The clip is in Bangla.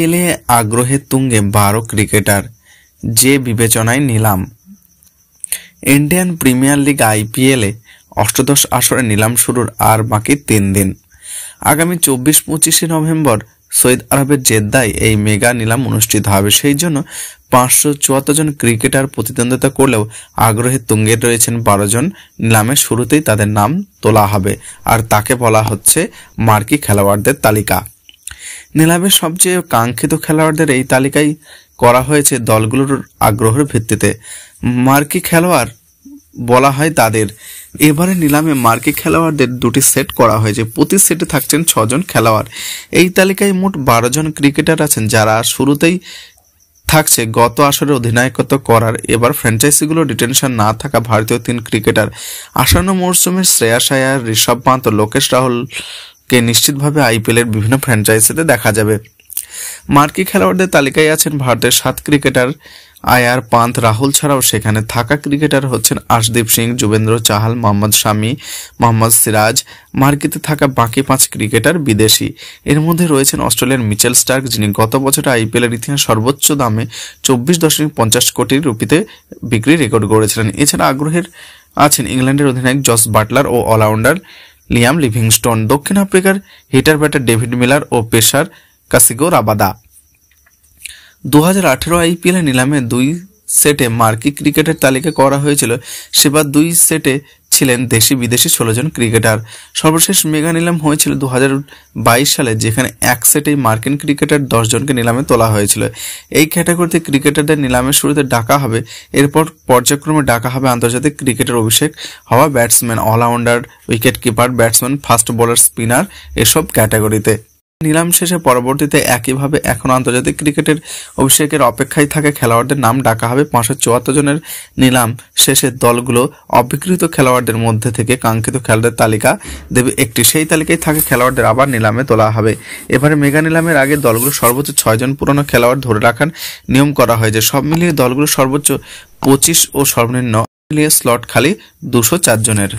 এলে আগ্রহের তুঙ্গে 12 ক্রিকেটার, যে বিবেচনায় নিলাম। ইন্ডিয়ান প্রিমিয়ার লিগ IPL-এ অষ্টাদশ আসরে নিলাম শুরুর আর বাকি 3 দিন। আগামী 24-25 নভেম্বর সৌদি আরবের জেদ্দায় এই মেগা নিলাম অনুষ্ঠিত হবে। সেই জন্য 574 জন ক্রিকেটার প্রতিদ্বন্দ্বিতা করলেও আগ্রহের তুঙ্গে রয়েছেন 12 জন। নিলামের শুরুতেই তাদের নাম তোলা হবে, আর তাকে বলা হচ্ছে মার্কি খেলোয়াড়দের তালিকা। নিলামের সবচেয়ে কাঙ্ক্ষিত খেলোয়াড়দের এই তালিকায় করা হয়েছে দলগুলোর আগ্রহের ভিত্তিতে। মার্কি খেলোয়াড় বলা হয় তাদের। এবারে নিলামে মার্কি খেলোয়াড়দের 2টি সেট করা হয়েছে, প্রতি সেটে থাকছেন 6 জন খেলোয়াড়। এই তালিকায় মোট 12 জন ক্রিকেটার আছেন, যারা শুরুতেই থাকছে গত আসরে অধিনায়কত্ব করার এবার ফ্র্যাঞ্চাইজিগুলো ডিটেনশন না থাকা ভারতীয় 3 ক্রিকেটার। আসন্ন মরশুমে শ্রেয়াস আয়ার, ঋষভ পান্ত, লোকেশ রাহুলকে নিশ্চিতভাবে IPL-এর বিভিন্ন ফ্র্যাঞ্চাইজিতে দেখা যাবে। মার্কি খেলোয়াড়দের তালিকায় আছেন ভারতের 7 ক্রিকেটার। আয়ার, পান্ত, রাহুল ছাড়াও সেখানে থাকা ক্রিকেটার হচ্ছেন আশদীপ সিং, যুবেন্দ্র চাহাল, মোহাম্মদ শামি, মোহাম্মদ সিরাজ। মার্কিতে থাকা বাকি 5 ক্রিকেটার বিদেশি। এর মধ্যে রয়েছেন অস্ট্রেলিয়ার মিচেল স্টার্ক, যিনি গত বছর IPL-এর ইতিহাস সর্বোচ্চ দামে 24.50 কোটি রুপিতে বিক্রি রেকর্ড গড়েছিলেন। এছাড়া আগ্রহের আছেন ইংল্যান্ডের অধিনায়ক জস বাটলার ও অলরাউন্ডার লিয়াম লিভিংস্টোন, দক্ষিণ আফ্রিকার হিটার ব্যাটার ডেভিড মিলার ও পেসার কাসিগো রাবাদা। 2018 IPL নিলামে 2 সেটে মার্কি ক্রিকেটের তালিকা করা হয়েছিল। সেবার 2 সেটে ছিলেন দেশি বিদেশি 16 জন ক্রিকেটার। সর্বশেষ মেগা নিলাম হয়েছিল 2022 সালে, যেখানে এক সেটেই মার্কিন ক্রিকেটার 10 জনকে নিলামে তোলা হয়েছিল। এই ক্যাটাগরিতে ক্রিকেটারদের নিলামের শুরুতে ডাকা হবে, এরপর পর্যায়ক্রমে ডাকা হবে আন্তর্জাতিক ক্রিকেটের অভিষেক হওয়া batsman, all rounder, wicket keeper, batsman, fast bowler, spinner এসব ক্যাটাগরিতে। নিলাম শেষে পরবর্তীতে একইভাবে এখন আন্তর্জাতিক ক্রিকেটের অভিষেকের অপেক্ষায় থাকা খেলোয়াড়দের নাম ডাকা হবে। 574 জনের নিলাম শেষে দলগুলো অবিক্রিত খেলোয়াড়দের মধ্যে থেকে কাঙ্ক্ষিত খেলোয়াড়দের তালিকা দেবে একটি। সেই তালিকায় থাকা খেলোয়াড়দের আবার নিলামে তোলা হবে। এবারে মেগা নিলামের আগে দলগুলো সর্বোচ্চ 6 জন পুরনো খেলোয়াড় ধরে রাখার নিয়ম করা হয়েছে। সব মিলিয়ে দলগুলো সর্বোচ্চ 25 ও সর্বনিম্ন মিলিয়ে স্লট খালি 204 জনের।